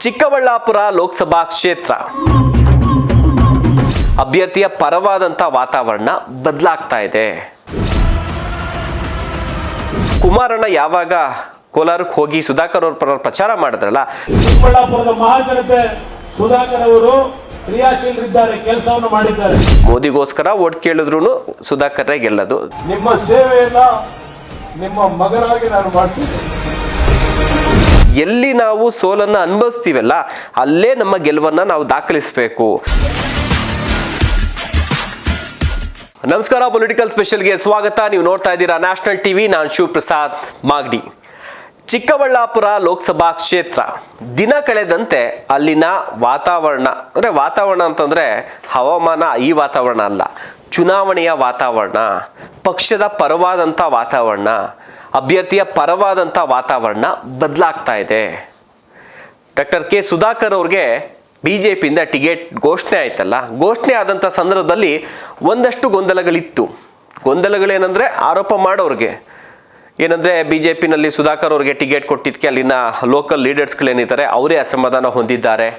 ಚಿಕ್ಕಬಳ್ಳಾಪುರ ಲೋಕಸಭಾ ಕ್ಷೇತ್ರ ಅಭ್ಯರ್ಥಿಯ ಪರವಾದಂಥ ವಾತಾವರಣ ಬದಲಾಗ್ತಾ ಇದೆ. ಕುಮಾರಣ್ಣ ಯಾವಾಗ ಕೋಲಾರಕ್ಕೆ ಹೋಗಿ ಸುಧಾಕರ್ ಅವ್ರ ಪರ ಪ್ರಚಾರ ಮಾಡಿದ್ರಲ್ಲ, ಚಿಕ್ಕಬಳ್ಳಾಪುರದ ಮಹಾಜನತೆ ಸುಧಾಕರ್ ಅವರು ಕ್ರಿಯಾಶೀಲರಿದ್ದಾರೆ, ಕೆಲಸವನ್ನು ಮಾಡಿದ್ದಾರೆ. ಮೋದಿಗೋಸ್ಕರ ಓಟ್ ಕೇಳಿದ್ರು ಸುಧಾಕರ್ರೇ ಗೆಲ್ಲದು. ನಿಮ್ಮ ಸೇವೆಯನ್ನ ನಿಮ್ಮ ಮಗನಾಗಿ ನಾನು ಮಾಡ್ತೀನಿ. ಎಲ್ಲಿ ನಾವು ಸೋಲನ್ನ ಅನುಭವಿಸ್ತೀವಲ್ಲ ಅಲ್ಲೇ ನಮ್ಮ ಗೆಲುವನ್ನ ನಾವು ದಾಖಲಿಸಬೇಕು. ನಮಸ್ಕಾರ, ಪೊಲಿಟಿಕಲ್ ಸ್ಪೆಷಲ್ಗೆ ಸ್ವಾಗತ. ನೀವು ನೋಡ್ತಾ ಇದ್ದೀರಾ ನ್ಯಾಷನಲ್ ಟಿವಿ. ನಾನು ಶಿವಪ್ರಸಾದ್ ಮಾಗಡಿ. ಚಿಕ್ಕಬಳ್ಳಾಪುರ ಲೋಕಸಭಾ ಕ್ಷೇತ್ರ ದಿನ ಕಳೆದಂತೆ ಅಲ್ಲಿನ ವಾತಾವರಣ ಅಂತಂದ್ರೆ ಹವಾಮಾನ, ಈ ವಾತಾವರಣ ಅಲ್ಲ, ಚುನಾವಣೆಯ ವಾತಾವರಣ, ಪಕ್ಷದ ಪರವಾದಂಥ ವಾತಾವರಣ, ಅಭ್ಯರ್ಥಿಯ ಪರವಾದಂಥ ವಾತಾವರಣ ಬದಲಾಗ್ತಾ ಇದೆ. ಡಾಕ್ಟರ್ ಕೆ ಸುಧಾಕರ್ ಅವ್ರಿಗೆ BJPಯಿಂದ ಟಿಕೆಟ್ ಘೋಷಣೆ ಆಯ್ತಲ್ಲ, ಘೋಷಣೆ ಆದಂಥ ಸಂದರ್ಭದಲ್ಲಿ ಒಂದಷ್ಟು ಗೊಂದಲಗಳಿತ್ತು. ಗೊಂದಲಗಳೇನೆಂದರೆ, ಆರೋಪ ಮಾಡೋರಿಗೆ ಏನಂದರೆ BJPನಲ್ಲಿ ಸುಧಾಕರ್ ಅವ್ರಿಗೆ ಟಿಕೆಟ್ ಕೊಟ್ಟಿದ್ದಕ್ಕೆ ಅಲ್ಲಿನ ಲೋಕಲ್ ಲೀಡರ್ಸ್ಗಳೇನಿದ್ದಾರೆ ಅವರೇ ಅಸಮಾಧಾನ ಹೊಂದಿದ್ದಾರೆ.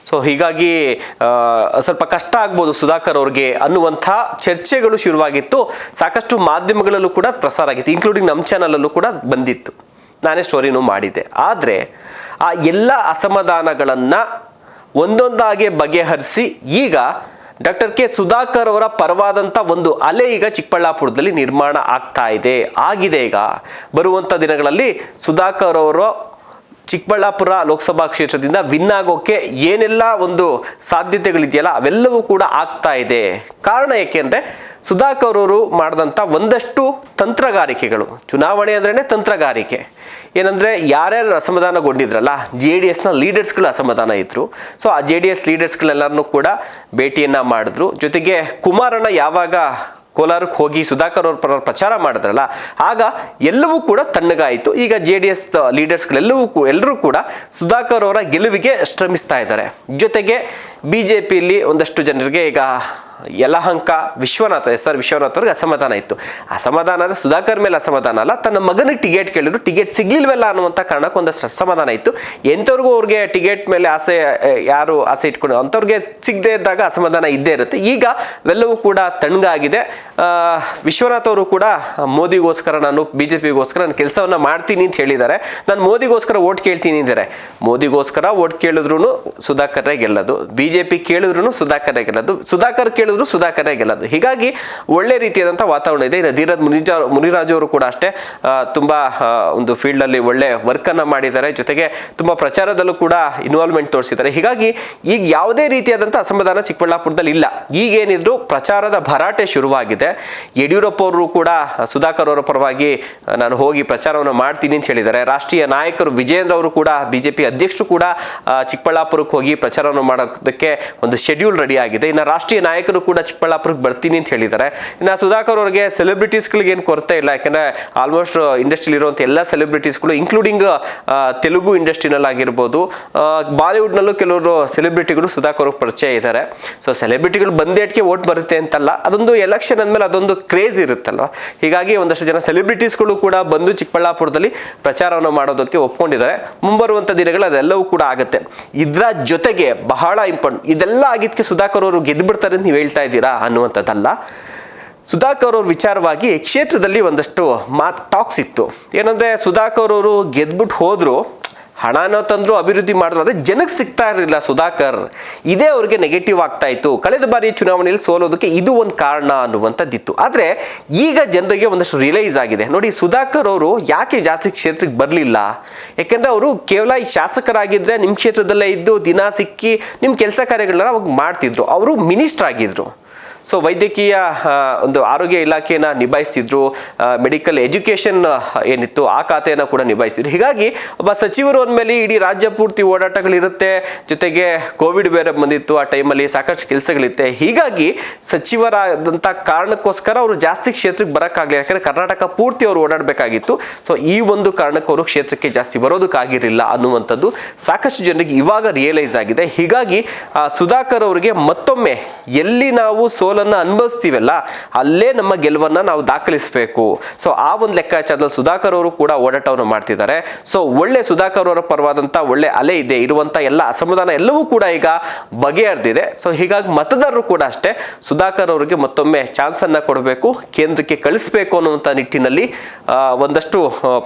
ಸೊ ಹೀಗಾಗಿ ಸ್ವಲ್ಪ ಕಷ್ಟ ಆಗ್ಬೋದು ಸುಧಾಕರ್ ಅವ್ರಿಗೆ ಅನ್ನುವಂಥ ಚರ್ಚೆಗಳು ಶುರುವಾಗಿತ್ತು. ಸಾಕಷ್ಟು ಮಾಧ್ಯಮಗಳಲ್ಲೂ ಕೂಡ ಪ್ರಸಾರ ಆಗಿತ್ತು, ಇನ್ಕ್ಲೂಡಿಂಗ್ ನಮ್ಮ ಚಾನಲಲ್ಲೂ ಕೂಡ ಬಂದಿತ್ತು. ನಾನೇ ಸ್ಟೋರಿನೂ ಮಾಡಿದ್ದೆ. ಆದರೆ ಆ ಎಲ್ಲ ಅಸಮಾಧಾನಗಳನ್ನು ಒಂದೊಂದಾಗಿ ಬಗೆಹರಿಸಿ ಈಗ ಡಾಕ್ಟರ್ ಕೆ ಸುಧಾಕರ್ ಅವರ ಪರವಾದಂಥ ಒಂದು ಅಲೆ ಈಗ ಚಿಕ್ಕಬಳ್ಳಾಪುರದಲ್ಲಿ ನಿರ್ಮಾಣ ಆಗಿದೆ. ಈಗ ಬರುವಂಥ ದಿನಗಳಲ್ಲಿ ಸುಧಾಕರ್ ಅವರು ಚಿಕ್ಕಬಳ್ಳಾಪುರ ಲೋಕಸಭಾ ಕ್ಷೇತ್ರದಿಂದ ವಿನ್ ಆಗೋಕ್ಕೆ ಏನೆಲ್ಲ ಒಂದು ಸಾಧ್ಯತೆಗಳಿದೆಯಲ್ಲ ಅವೆಲ್ಲವೂ ಕೂಡ ಆಗ್ತಾ ಇದೆ. ಕಾರಣ ಏಕೆಂದರೆ ಸುಧಾಕರ್ ಅವರು ಮಾಡಿದಂಥ ಒಂದಷ್ಟು ತಂತ್ರಗಾರಿಕೆಗಳು. ಚುನಾವಣೆ ಅಂದ್ರೇ ತಂತ್ರಗಾರಿಕೆ. ಏನಂದರೆ ಯಾರ್ಯಾರು ಅಸಮಾಧಾನಗೊಂಡಿದ್ರಲ್ಲ, JDSನ ಲೀಡರ್ಸ್ಗಳು ಅಸಮಾಧಾನ ಇದ್ದರು. ಸೊ ಆ JDS ಲೀಡರ್ಸ್ಗಳೆಲ್ಲರನ್ನೂ ಕೂಡ ಭೇಟಿಯನ್ನು ಮಾಡಿದ್ರು. ಜೊತೆಗೆ ಕುಮಾರಣ್ಣ ಯಾವಾಗ ಕೋಲಾರಕ್ಕೆ ಹೋಗಿ ಸುಧಾಕರ್ ಅವ್ರ ಪರ ಪ್ರಚಾರ ಮಾಡಿದ್ರಲ್ಲ, ಆಗ ಎಲ್ಲವೂ ಕೂಡ ತಣ್ಣಗಾಯಿತು. ಈಗ JDS ಲೀಡರ್ಸ್ಗಳೆಲ್ಲರೂ ಕೂಡ ಸುಧಾಕರ್ ಅವರ ಗೆಲುವಿಗೆ ಶ್ರಮಿಸ್ತಾ ಇದ್ದಾರೆ. ಜೊತೆಗೆ BJPಯಲ್ಲಿ ಒಂದಷ್ಟು ಜನರಿಗೆ ಈಗ ಯಲಹಂಕ ವಿಶ್ವನಾಥ್ ಅವ್ರಿಗೆ ಅಸಮಾಧಾನ ಇತ್ತು. ಅಸಮಾಧಾನ ಅಂದರೆ ಸುಧಾಕರ್ ಮೇಲೆ ಅಸಮಾಧಾನ ಅಲ್ಲ, ತನ್ನ ಮಗನಿಗೆ ಟಿಕೆಟ್ ಕೇಳಿದ್ರು, ಟಿಕೆಟ್ ಸಿಗ್ಲಿಲ್ವಲ್ಲ ಅನ್ನುವಂಥ ಕಾರಣಕ್ಕೆ ಒಂದಷ್ಟು ಅಸಮಾಧಾನ ಇತ್ತು. ಎಂಥವ್ರಿಗೂ ಅವ್ರಿಗೆ ಟಿಕೆಟ್ ಮೇಲೆ ಯಾರು ಆಸೆ ಇಟ್ಕೊಂಡು ಅಂಥವ್ರಿಗೆ ಸಿಗದೇ ಇದ್ದಾಗ ಅಸಮಾಧಾನ ಇದ್ದೇ ಇರುತ್ತೆ. ಈಗ ಇವೆಲ್ಲವೂ ಕೂಡ ತಣ್ಣಗಾಗಿದೆ. ವಿಶ್ವನಾಥ್ ಅವರು ಕೂಡ ಮೋದಿಗೋಸ್ಕರ ನಾನು BJPಗೋಸ್ಕರ ನಾನು ಕೆಲಸವನ್ನು ಮಾಡ್ತೀನಿ ಅಂತ ಹೇಳಿದ್ದಾರೆ. ನಾನು ಮೋದಿಗೋಸ್ಕರ ಓಟ್ ಕೇಳ್ತೀನಿ ಅಂತಾರೆ. ಮೋದಿಗೋಸ್ಕರ ಓಟ್ ಕೇಳಿದ್ರು ಸುಧಾಕರ್ರೇ ಗೆಲ್ಲದು, BJP ಕೇಳಿದ್ರು ಸುಧಾಕರ್ರೇ ಗೆಲ್ಲದು, ಸುಧಾಕರ್ ಕೇಳಿದ್ರು ಸುಧಾಕರ್ರೇ ಗೆಲ್ಲದು. ಹೀಗಾಗಿ ಒಳ್ಳೆ ರೀತಿಯಾದಂಥ ವಾತಾವರಣ ಇದೆ. ಇನ್ನು ಧೀರಜ್ ಮುನಿರಾಜು ಅವರು ಕೂಡ ಅಷ್ಟೇ ತುಂಬಾ ಒಂದು ಫೀಲ್ಡ್ ಅಲ್ಲಿ ಒಳ್ಳೆ ವರ್ಕ್ ಅನ್ನ ಮಾಡಿದ್ದಾರೆ. ಜೊತೆಗೆ ತುಂಬಾ ಪ್ರಚಾರದಲ್ಲೂ ಕೂಡ ಇನ್ವಾಲ್ವ್ಮೆಂಟ್ ತೋರಿಸಿದ್ದಾರೆ. ಹೀಗಾಗಿ ಈಗ ಯಾವುದೇ ರೀತಿಯಾದಂಥ ಅಸಮಾಧಾನ ಚಿಕ್ಕಬಳ್ಳಾಪುರದಲ್ಲಿ ಇಲ್ಲ. ಈಗೇನಿದ್ರು ಪ್ರಚಾರದ ಭರಾಟೆ ಶುರುವಾಗಿದೆ. ಯಡಿಯೂರಪ್ಪ ಅವರು ಕೂಡ ಸುಧಾಕರ್ ಅವರ ಪರವಾಗಿ ನಾನು ಹೋಗಿ ಪ್ರಚಾರವನ್ನು ಮಾಡ್ತೀನಿ ಅಂತ ಹೇಳಿದ್ದಾರೆ. ರಾಷ್ಟ್ರೀಯ ನಾಯಕರು ವಿಜೇಂದ್ರ ಅವರು ಕೂಡ BJP ಅಧ್ಯಕ್ಷರು ಕೂಡ ಚಿಕ್ಕಬಳ್ಳಾಪುರಕ್ಕೆ ಹೋಗಿ ಪ್ರಚಾರವನ್ನು ಮಾಡೋದಕ್ಕೆ ಒಂದು ಶೆಡ್ಯೂಲ್ ರೆಡಿ ಆಗಿದೆ. ಇನ್ನು ರಾಷ್ಟ್ರೀಯ ನಾಯಕರು ಕೂಡ ಚಿಕ್ಕಬಳ್ಳಾಪುರಕ್ಕೆ ಬರ್ತೀನಿ ಅಂತ ಹೇಳಿದ್ದಾರೆ. ಇನ್ನು ಸುಧಾಕರ್ ಅವರಿಗೆ ಸೆಲೆಬ್ರಿಟೀಸ್ಗಳಿಗೆ ಏನು ಕೊರತೆ ಇಲ್ಲ, ಯಾಕಂದ್ರೆ ಆಲ್ಮೋಸ್ಟ್ ಇಂಡಸ್ಟ್ರಿಯಲ್ಲಿ ಇರುವಂಥ ಎಲ್ಲ ಸೆಲೆಬ್ರಿಟೀಸ್ಗಳು ಇನ್ಕ್ಲೂಡಿಂಗ್ ತೆಲುಗು ಇಂಡಸ್ಟ್ರಿನಲ್ಲಿ ಆಗಿರ್ಬೋದು, ಬಾಲಿವುಡ್ನಲ್ಲೂ ಕೆಲವರು ಸೆಲೆಬ್ರಿಟಿಗಳು ಸುಧಾಕರ್ ಪರಿಚಯ ಇದ್ದಾರೆ. ಸೊ ಸೆಲೆಬ್ರಿಟಿಗಳು ಬಂದೇಟ್ಗೆ ವೋಟ್ ಬರುತ್ತೆ ಅಂತಲ್ಲ, ಅದೊಂದು ಎಲೆಕ್ಷನ್ ಅಂದಮೇಲೆ ಅದೊಂದು ಕ್ರೇಜ್ ಇರುತ್ತಲ್ವ. ಹೀಗಾಗಿ ಒಂದಷ್ಟು ಜನ ಸೆಲೆಬ್ರಿಟೀಸ್ಗಳು ಕೂಡ ಬಂದು ಚಿಕ್ಕಬಳ್ಳಾಪುರದಲ್ಲಿ ಪ್ರಚಾರವನ್ನು ಮಾಡೋದಕ್ಕೆ ಒಪ್ಕೊಂಡಿದ್ದಾರೆ. ಮುಂಬರುವಂಥ ದಿನಗಳು ಅದೆಲ್ಲವೂ ಕೂಡ ಆಗುತ್ತೆ. ಇದರ ಜೊತೆಗೆ ಬಹಳ ಇಂಪಾರ್ಟೆಂಟ್, ಇದೆಲ್ಲ ಆಗಿದ್ದಕ್ಕೆ ಸುಧಾಕರ್ ಅವರು ಗೆದ್ದು ಬಿಡ್ತಾರೆ ಅಂತ ನೀವು ಹೇಳ್ತಾ ಇದ್ದೀರಾ ಅನ್ನುವಂಥದ್ದಲ್ಲ. ಸುಧಾಕರ್ ಅವ್ರ ವಿಚಾರವಾಗಿ ಕ್ಷೇತ್ರದಲ್ಲಿ ಒಂದಷ್ಟು ಟಾಕ್ಸ್ ಇತ್ತು. ಏನಂದರೆ ಸುಧಾಕರ್ ಅವರು ಗೆದ್ಬಿಟ್ಟು ಹೋದ್ರು, ಹಣನೋ ತಂದ್ರು, ಅಭಿವೃದ್ಧಿ ಮಾಡಿದ್ರು, ಆದರೆ ಜನಕ್ಕೆ ಸಿಗ್ತಾ ಇರಲಿಲ್ಲ ಸುಧಾಕರ್. ಇದೇ ಅವ್ರಿಗೆ ನೆಗೆಟಿವ್ ಆಗ್ತಾ ಇತ್ತು. ಕಳೆದ ಬಾರಿ ಚುನಾವಣೆಯಲ್ಲಿ ಸೋಲೋದಕ್ಕೆ ಇದು ಒಂದು ಕಾರಣ ಅನ್ನುವಂಥದ್ದಿತ್ತು. ಆದರೆ ಈಗ ಜನರಿಗೆ ಒಂದಷ್ಟು ರಿಯಲೈಸ್ ಆಗಿದೆ. ನೋಡಿ, ಸುಧಾಕರ್ ಅವರು ಯಾಕೆ ಜಾಸ್ತಿ ಕ್ಷೇತ್ರಕ್ಕೆ ಬರಲಿಲ್ಲ? ಯಾಕೆಂದರೆ ಅವರು ಕೇವಲ ಈ ಶಾಸಕರಾಗಿದ್ದರೆ ನಿಮ್ಮ ಕ್ಷೇತ್ರದಲ್ಲೇ ಇದ್ದು ದಿನ ಸಿಕ್ಕಿ ನಿಮ್ಮ ಕೆಲಸ ಕಾರ್ಯಗಳನ್ನ ಅವಾಗ ಮಾಡ್ತಿದ್ರು. ಅವರು ಮಿನಿಸ್ಟರ್ ಆಗಿದ್ರು. ಸೊ ವೈದ್ಯಕೀಯ ಒಂದು ಆರೋಗ್ಯ ಇಲಾಖೆಯನ್ನು ನಿಭಾಯಿಸ್ತಿದ್ರು, ಮೆಡಿಕಲ್ ಎಜುಕೇಷನ್ ಏನಿತ್ತು ಆ ಖಾತೆಯನ್ನು ಕೂಡ ನಿಭಾಯಿಸ್ತಿದ್ರು. ಹೀಗಾಗಿ ಒಬ್ಬ ಸಚಿವರು ಅಂದಮೇಲೆ ಇಡೀ ರಾಜ್ಯ ಪೂರ್ತಿ ಓಡಾಟಗಳಿರುತ್ತೆ. ಜೊತೆಗೆ ಕೋವಿಡ್ ಬೇರೆ ಬಂದಿತ್ತು, ಆ ಟೈಮಲ್ಲಿ ಸಾಕಷ್ಟು ಕೆಲಸಗಳಿರುತ್ತೆ. ಹೀಗಾಗಿ ಸಚಿವರಾದಂಥ ಕಾರಣಕ್ಕೋಸ್ಕರ ಅವರು ಜಾಸ್ತಿ ಕ್ಷೇತ್ರಕ್ಕೆ ಬರೋಕ್ಕಾಗಲಿಲ್ಲ. ಯಾಕಂದರೆ ಕರ್ನಾಟಕ ಪೂರ್ತಿ ಅವರು ಓಡಾಡಬೇಕಾಗಿತ್ತು. ಸೊ ಈ ಒಂದು ಕಾರಣಕ್ಕೆ ಅವರು ಕ್ಷೇತ್ರಕ್ಕೆ ಜಾಸ್ತಿ ಬರೋದಕ್ಕಾಗಿರಲಿಲ್ಲ ಅನ್ನುವಂಥದ್ದು ಸಾಕಷ್ಟು ಜನರಿಗೆ ಇವಾಗ ರಿಯಲೈಸ್ ಆಗಿದೆ. ಹೀಗಾಗಿ ಸುಧಾಕರ್ ಅವರಿಗೆ ಮತ್ತೊಮ್ಮೆ ಎಲ್ಲಿ ನಾವು ಸೋಲನ್ನು ಅನುಭವಿಸ್ತೀವಲ್ಲ ಅಲ್ಲೇ ನಮ್ಮ ಗೆಲುವನ್ನು ನಾವು ದಾಖಲಿಸಬೇಕು. ಸೊ ಆ ಒಂದು ಲೆಕ್ಕಾಚಾರದಲ್ಲಿ ಸುಧಾಕರ್ ಅವರು ಕೂಡ ಓಡಾಟವನ್ನು ಮಾಡ್ತಿದ್ದಾರೆ. ಸೊ ಒಳ್ಳೆ ಸುಧಾಕರ್ ಅವರ ಪರವಾದಂಥ ಒಳ್ಳೆ ಅಲೆ ಇದೆ, ಇರುವಂಥ ಎಲ್ಲ ಅಸಮಾಧಾನ ಎಲ್ಲವೂ ಕೂಡ ಈಗ ಬಗೆಹರಿದಿದೆ. ಸೊ ಹೀಗಾಗಿ ಮತದಾರರು ಕೂಡ ಅಷ್ಟೇ ಸುಧಾಕರ್ ಅವರಿಗೆ ಮತ್ತೊಮ್ಮೆ ಚಾನ್ಸ್ ಅನ್ನ ಕೊಡಬೇಕು, ಕೇಂದ್ರಕ್ಕೆ ಕಳಿಸಬೇಕು ಅನ್ನುವಂಥ ನಿಟ್ಟಿನಲ್ಲಿ ಒಂದಷ್ಟು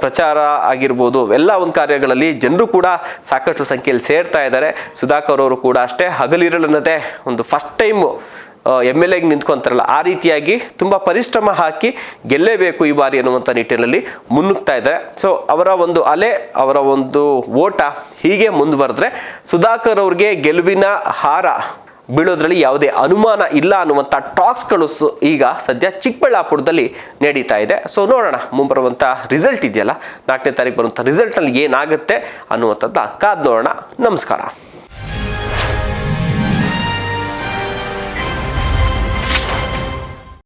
ಪ್ರಚಾರ ಆಗಿರ್ಬೋದು, ಎಲ್ಲ ಒಂದು ಕಾರ್ಯಗಳಲ್ಲಿ ಜನರು ಕೂಡ ಸಾಕಷ್ಟು ಸಂಖ್ಯೆಯಲ್ಲಿ ಸೇರ್ತಾ ಇದ್ದಾರೆ. ಸುಧಾಕರ್ ಅವರು ಕೂಡ ಅಷ್ಟೇ ಹಗಲಿರಲನ್ನದೇ ಒಂದು ಫಸ್ಟ್ ಟೈಮ್ MLA ನಿಂತ್ಕೊಂತಾರಲ್ಲ ಆ ರೀತಿಯಾಗಿ ತುಂಬ ಪರಿಶ್ರಮ ಹಾಕಿ ಗೆಲ್ಲೇಬೇಕು ಈ ಬಾರಿ ಅನ್ನುವಂಥ ನಿಟ್ಟಿನಲ್ಲಿ ಮುನ್ನುಗ್ತಾ ಇದ್ದಾರೆ. ಸೊ ಅವರ ಒಂದು ಅಲೆ, ಅವರ ಒಂದು ಓಟ ಹೀಗೆ ಮುಂದುವರೆದ್ರೆ ಸುಧಾಕರ್ ಅವ್ರಿಗೆ ಗೆಲುವಿನ ಹಾರ ಬೀಳೋದ್ರಲ್ಲಿ ಯಾವುದೇ ಅನುಮಾನ ಇಲ್ಲ ಅನ್ನುವಂಥ ಟಾಕ್ಸ್ಗಳು ಈಗ ಸದ್ಯ ಚಿಕ್ಕಬಳ್ಳಾಪುರದಲ್ಲಿ ನಡೀತಾ ಇದೆ. ಸೊ ನೋಡೋಣ ಮುಂಬರುವಂಥ ರಿಸಲ್ಟ್ ಇದೆಯಲ್ಲ 4ನೇ ತಾರೀಕು ಬರುವಂಥ ರಿಸಲ್ಟ್ನಲ್ಲಿ ಏನಾಗುತ್ತೆ ಅನ್ನುವಂಥದ್ದು ಕಾದ್ ನೋಡೋಣ. ನಮಸ್ಕಾರ.